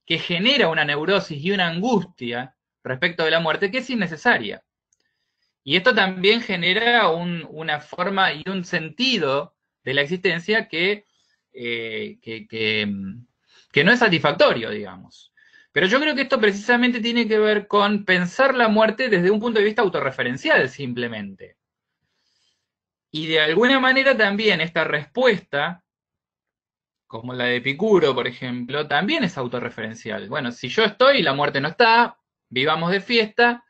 que genera una neurosis y una angustia respecto de la muerte que es innecesaria. Y esto también genera una forma y un sentido de la existencia que no es satisfactorio, digamos. Pero yo creo que esto precisamente tiene que ver con pensar la muerte desde un punto de vista autorreferencial, simplemente. Y de alguna manera también esta respuesta, como la de Epicuro, por ejemplo, también es autorreferencial. Bueno, si yo estoy, la muerte no está, vivamos de fiesta,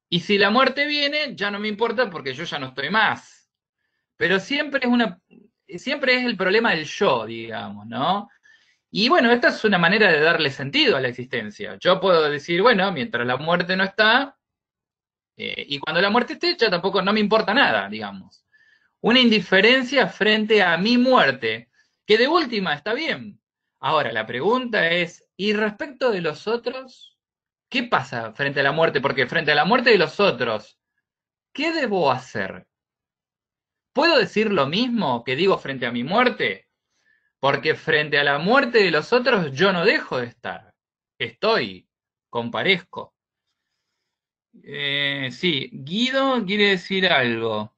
y si la muerte viene, ya no me importa porque yo ya no estoy más. Pero siempre es el problema del yo, digamos, ¿no? Y bueno, esta es una manera de darle sentido a la existencia. Yo puedo decir, bueno, mientras la muerte no está, y cuando la muerte esté, ya tampoco no me importa nada, digamos. Una indiferencia frente a mi muerte, que de última está bien. Ahora, la pregunta es, ¿y respecto de los otros? ¿Qué pasa frente a la muerte? Porque frente a la muerte de los otros, ¿qué debo hacer? ¿Puedo decir lo mismo que digo frente a mi muerte? Porque frente a la muerte de los otros yo no dejo de estar. Estoy, comparezco. Sí, Guido quiere decir algo.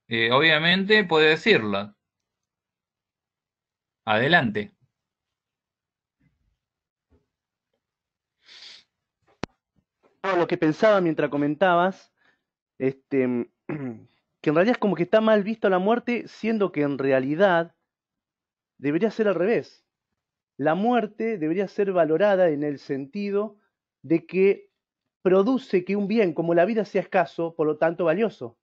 Obviamente puede decirlo. Adelante. No, lo que pensaba mientras comentabas, que en realidad es como que está mal visto la muerte, siendo que en realidad debería ser al revés. La muerte debería ser valorada en el sentido de que produce que un bien como la vida sea escaso, por lo tanto valioso.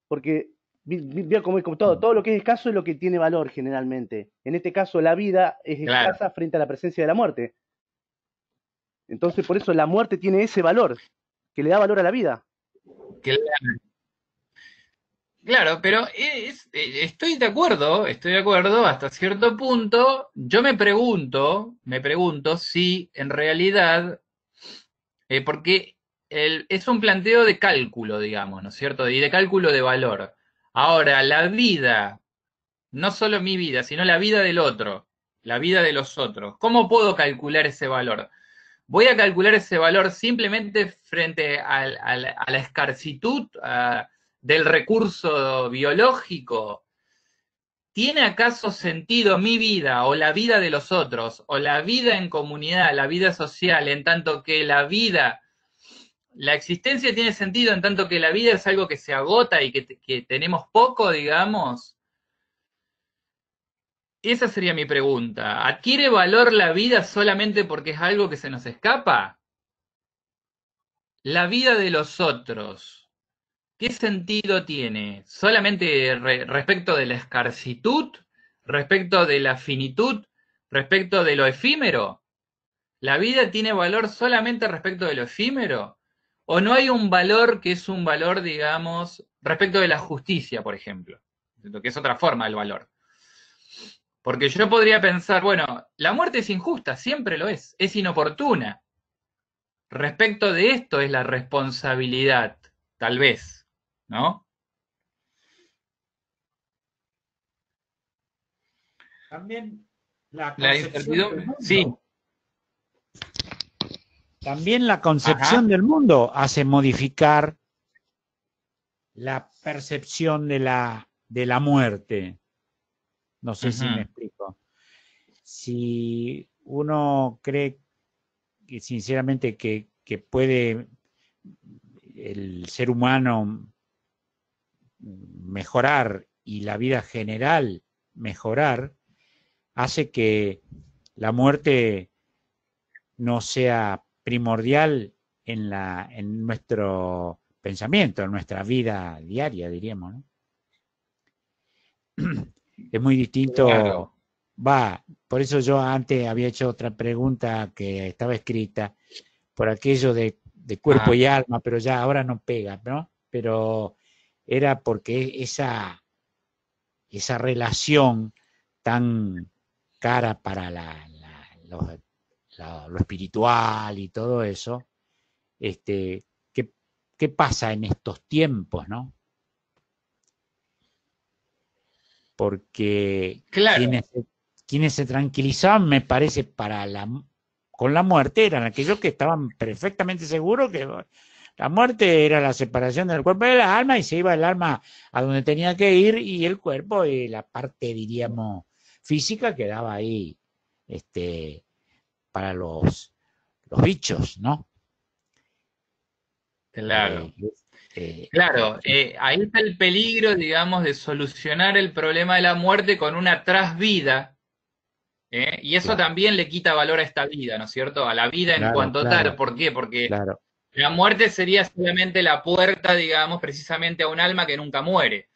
Porque veo como todo lo que es escaso es lo que tiene valor generalmente. En este caso, la vida es Claro, escasa frente a la presencia de la muerte. Entonces, por eso la muerte tiene ese valor, que le da valor a la vida. claro, pero estoy de acuerdo hasta cierto punto. Yo me pregunto si en realidad, porque es un planteo de cálculo, digamos, ¿no es cierto? Y de cálculo de valor. Ahora, la vida, no solo mi vida, sino la vida del otro, la vida de los otros, ¿cómo puedo calcular ese valor? Voy a calcular ese valor simplemente frente a la escasitud del recurso biológico. ¿Tiene acaso sentido mi vida o la vida de los otros o la vida en comunidad, la vida social, en tanto que la existencia tiene sentido en tanto que la vida es algo que se agota y que tenemos poco, digamos? Esa sería mi pregunta. ¿Adquiere valor la vida solamente porque es algo que se nos escapa? La vida de los otros, ¿qué sentido tiene? ¿Solamente respecto de la escasitud? ¿Respecto de la finitud? ¿Respecto de lo efímero? ¿La vida tiene valor solamente respecto de lo efímero? ¿O no hay un valor que es un valor, digamos, respecto de la justicia, por ejemplo? Lo que es otra forma del valor. Porque yo podría pensar, bueno, la muerte es injusta, siempre lo es inoportuna. Respecto de esto es la responsabilidad, tal vez, ¿no? También la La concepción del incertidumbre, sí. mundo. También la concepción Ajá. del mundo hace modificar la percepción de la muerte. No sé si me explico. Si uno cree que sinceramente que puede el ser humano mejorar y la vida general mejorar, hace que la muerte no sea primordial en nuestro pensamiento, en nuestra vida diaria, diríamos, ¿no? Es muy distinto. Claro. Por eso yo antes había hecho otra pregunta que estaba escrita por aquello de cuerpo y alma, pero ya ahora no pega, ¿no? Pero era porque esa relación tan cara para lo espiritual y todo eso, ¿qué pasa en estos tiempos, no? Porque Claro. quienes se tranquilizaban, me parece, con la muerte eran aquellos que estaban perfectamente seguros que la muerte era la separación del cuerpo y del alma, y se iba el alma a donde tenía que ir, y el cuerpo y la parte, diríamos, física quedaba ahí para los bichos, ¿no? Claro. Claro, ahí está el peligro, digamos, de solucionar el problema de la muerte con una trasvida, y eso Claro. también le quita valor a esta vida, ¿no es cierto? A la vida en cuanto tal. ¿Por qué? Porque la muerte sería solamente la puerta, digamos, precisamente a un alma que nunca muere.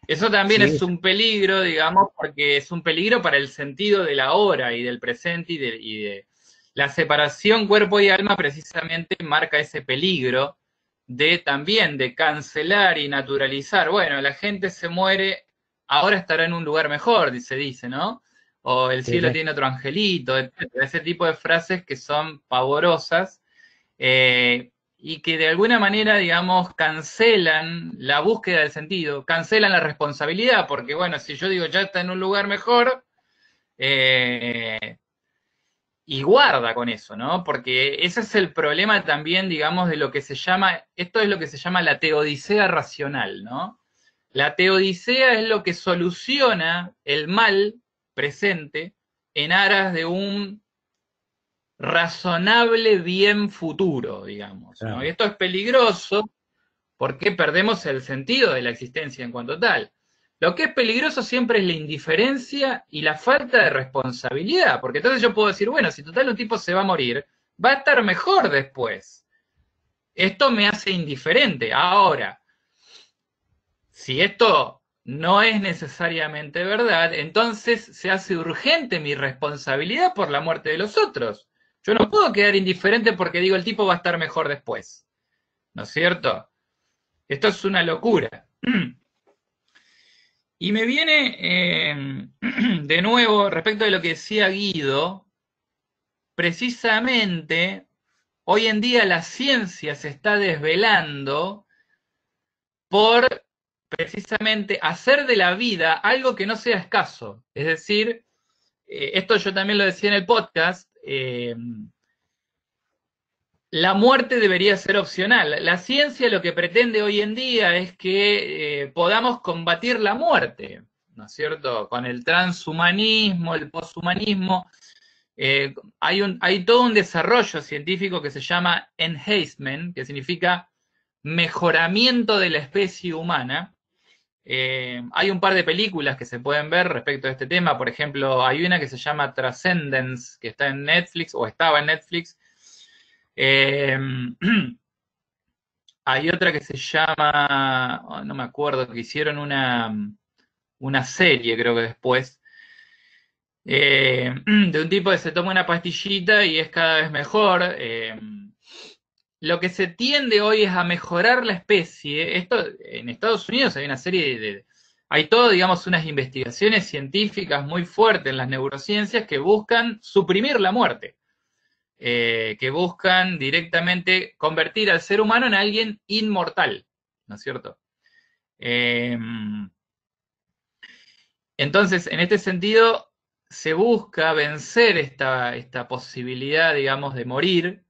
Eso también Sí. es un peligro, digamos, porque es un peligro para el sentido de la hora y del presente y de la separación cuerpo y alma precisamente marca ese peligro de también de cancelar y naturalizar. Bueno, la gente se muere, ahora estará en un lugar mejor, se dice, ¿no? O el cielo tiene otro angelito, etcétera. Ese tipo de frases que son pavorosas, y que de alguna manera, digamos, cancelan la búsqueda del sentido, cancelan la responsabilidad, porque bueno, si yo digo ya está en un lugar mejor, y guarda con eso, ¿no? Porque ese es el problema también, digamos, de lo que se llama, esto es lo que se llama la teodicea racional, ¿no? La teodicea es lo que soluciona el mal presente en aras de un razonable bien futuro, digamos, ¿no? Y esto es peligroso porque perdemos el sentido de la existencia en cuanto tal. Lo que es peligroso siempre es la indiferencia y la falta de responsabilidad, porque entonces yo puedo decir, bueno, si total un tipo se va a morir, va a estar mejor después. Esto me hace indiferente. Ahora, si esto no es necesariamente verdad, entonces se hace urgente mi responsabilidad por la muerte de los otros. Yo no puedo quedar indiferente porque digo el tipo va a estar mejor después. ¿No es cierto? Esto es una locura. Y me viene de nuevo respecto de lo que decía Guido, precisamente hoy en día la ciencia se está desvelando por precisamente hacer de la vida algo que no sea escaso. Es decir, esto yo también lo decía en el podcast, la muerte debería ser opcional. La ciencia lo que pretende hoy en día es que podamos combatir la muerte, ¿no es cierto? Con el transhumanismo, el poshumanismo, hay todo un desarrollo científico que se llama enhancement, que significa mejoramiento de la especie humana. Hay un par de películas que se pueden ver respecto a este tema. Por ejemplo, hay una que se llama Transcendence, que está en Netflix, o estaba en Netflix. Hay otra que se llama, no me acuerdo, que hicieron una serie, creo que después, de un tipo que se toma una pastillita y es cada vez mejor. Lo que se tiende hoy es a mejorar la especie. Esto, en Estados Unidos hay una serie hay todo, digamos, unas investigaciones científicas muy fuertes en las neurociencias que buscan suprimir la muerte. Que buscan directamente convertir al ser humano en alguien inmortal, ¿no es cierto? Entonces, en este sentido, se busca vencer esta posibilidad, digamos, de morir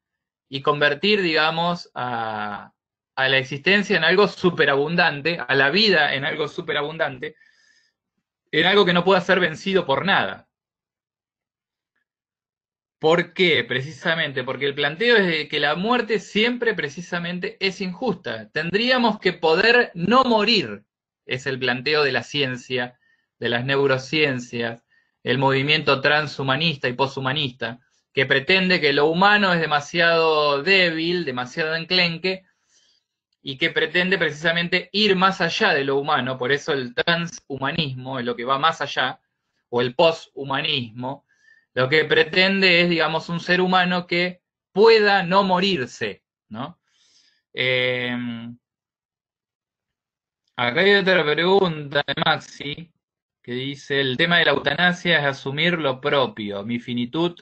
y convertir, digamos, a la existencia en algo superabundante, a la vida en algo superabundante, en algo que no pueda ser vencido por nada. ¿Por qué? Precisamente porque el planteo es de que la muerte siempre precisamente es injusta. Tendríamos que poder no morir, es el planteo de la ciencia, de las neurociencias, el movimiento transhumanista y poshumanista, que pretende que lo humano es demasiado débil, demasiado enclenque, y que pretende precisamente ir más allá de lo humano. Por eso el transhumanismo es lo que va más allá, o el poshumanismo, lo que pretende es, digamos, un ser humano que pueda no morirse, ¿no? Acá hay otra pregunta de Maxi, que dice, el tema de la eutanasia es asumir lo propio, mi finitud.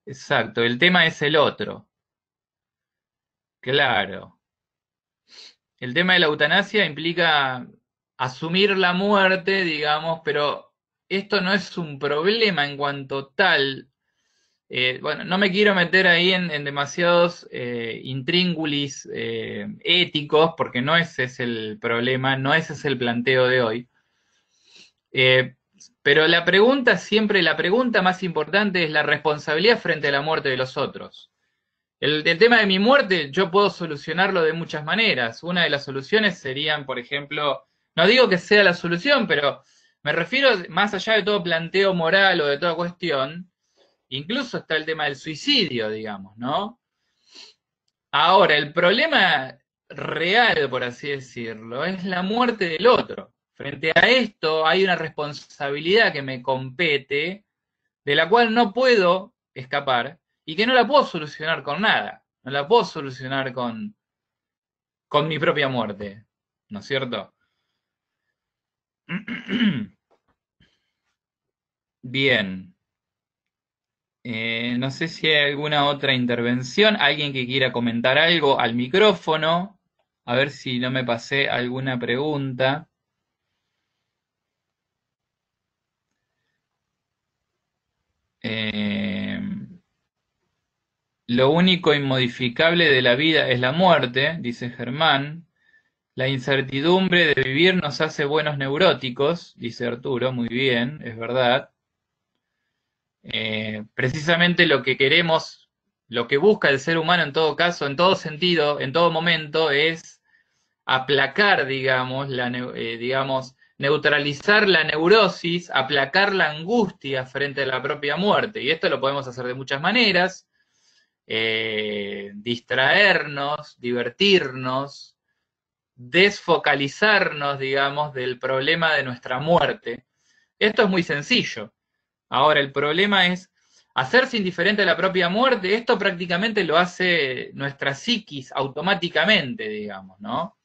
Exacto, el tema es el otro. Claro. El tema de la eutanasia implica asumir la muerte, digamos, pero esto no es un problema en cuanto tal. Bueno, no me quiero meter ahí en demasiados intríngulis éticos, porque no ese es el problema, no ese es el planteo de hoy. Pero la pregunta más importante es la responsabilidad frente a la muerte de los otros. El tema de mi muerte, yo puedo solucionarlo de muchas maneras. Una de las soluciones serían, por ejemplo, no digo que sea la solución, pero me refiero más allá de todo planteo moral o de toda cuestión, incluso está el tema del suicidio, digamos, ¿no? Ahora, el problema real, por así decirlo, es la muerte del otro. Frente a esto hay una responsabilidad que me compete, de la cual no puedo escapar y que no la puedo solucionar con nada. No la puedo solucionar con mi propia muerte, ¿no es cierto? Bien. No sé si hay alguna otra intervención, alguien que quiera comentar algo al micrófono, a ver si no me pasé alguna pregunta. Lo único inmodificable de la vida es la muerte, dice Germán. La incertidumbre de vivir nos hace buenos neuróticos, dice Arturo, muy bien, es verdad. Precisamente lo que queremos, lo que busca el ser humano en todo caso, en todo sentido, en todo momento, es aplacar, digamos, neutralizar la neurosis, aplacar la angustia frente a la propia muerte. Y esto lo podemos hacer de muchas maneras. Distraernos, divertirnos, desfocalizarnos, digamos, del problema de nuestra muerte. Esto es muy sencillo. Ahora, el problema es hacerse indiferente a la propia muerte. Esto prácticamente lo hace nuestra psiquis automáticamente, digamos, ¿no?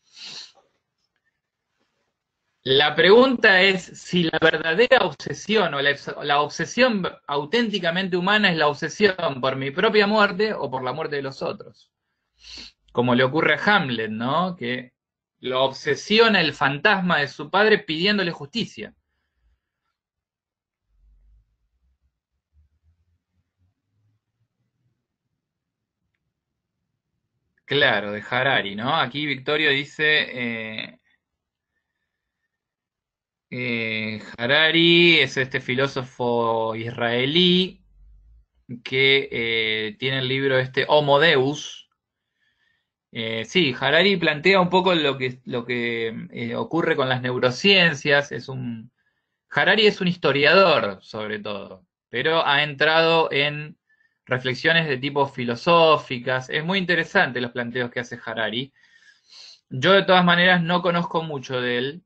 La pregunta es si la verdadera obsesión o la obsesión auténticamente humana es la obsesión por mi propia muerte o por la muerte de los otros. Como le ocurre a Hamlet, ¿no? Que lo obsesiona el fantasma de su padre pidiéndole justicia. Claro, de Harari, ¿no? Aquí Victorio dice, Harari es este filósofo israelí que tiene el libro este Homo Deus. Sí, Harari plantea un poco lo que ocurre con las neurociencias. Harari es un historiador, sobre todo, pero ha entrado en reflexiones de tipo filosóficas. Es muy interesante los planteos que hace Harari. Yo de todas maneras no conozco mucho de él.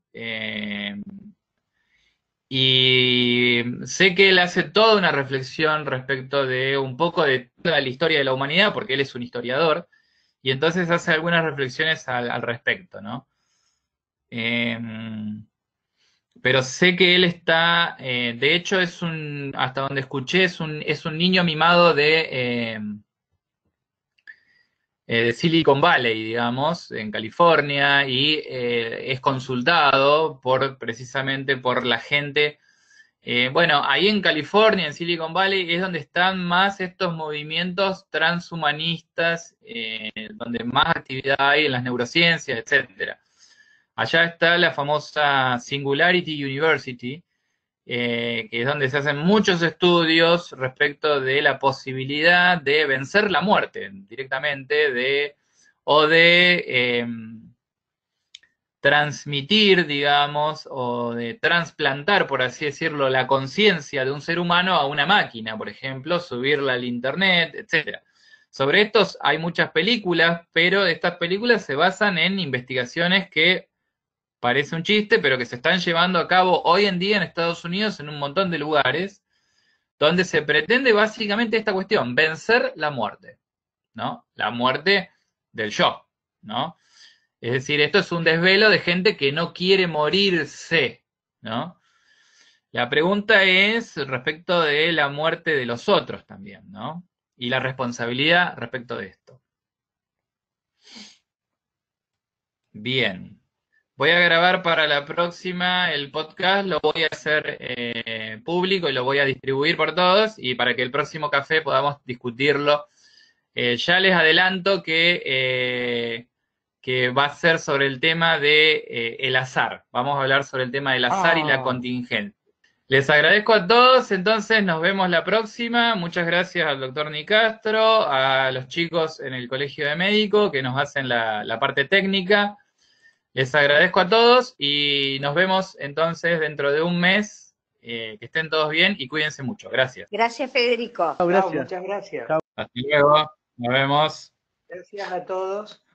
Y sé que él hace toda una reflexión respecto de un poco de toda la historia de la humanidad, porque él es un historiador, y entonces hace algunas reflexiones al respecto, ¿no? Pero sé que él está, de hecho hasta donde escuché, es un niño mimado de Silicon Valley, digamos, en California, y es consultado precisamente por la gente. Bueno, ahí en California, en Silicon Valley, es donde están más estos movimientos transhumanistas, donde más actividad hay en las neurociencias, etcétera. Allá está la famosa Singularity University, que es donde se hacen muchos estudios respecto de la posibilidad de vencer la muerte directamente, o de transmitir, digamos, o de trasplantar, por así decirlo, la conciencia de un ser humano a una máquina, por ejemplo, subirla al internet, etc. Sobre estos hay muchas películas, pero estas películas se basan en investigaciones que parece un chiste, pero que se están llevando a cabo hoy en día en Estados Unidos en un montón de lugares, donde se pretende básicamente esta cuestión, vencer la muerte, ¿no? La muerte del yo, ¿no? Es decir, esto es un desvelo de gente que no quiere morirse, ¿no? La pregunta es respecto de la muerte de los otros también, ¿no? Y la responsabilidad respecto de esto. Bien. Voy a grabar para la próxima el podcast, lo voy a hacer público y lo voy a distribuir por todos, y para que el próximo café podamos discutirlo. Ya les adelanto que va a ser sobre el tema de el azar. Vamos a hablar sobre el tema del azar y la contingencia. Les agradezco a todos, entonces nos vemos la próxima. Muchas gracias al doctor Nicastro, a los chicos en el Colegio de Médico que nos hacen la parte técnica. Les agradezco a todos y nos vemos entonces dentro de un mes. Que estén todos bien y cuídense mucho. Gracias. Gracias, Federico. Gracias. Muchas gracias. Hasta luego. Nos vemos. Gracias a todos.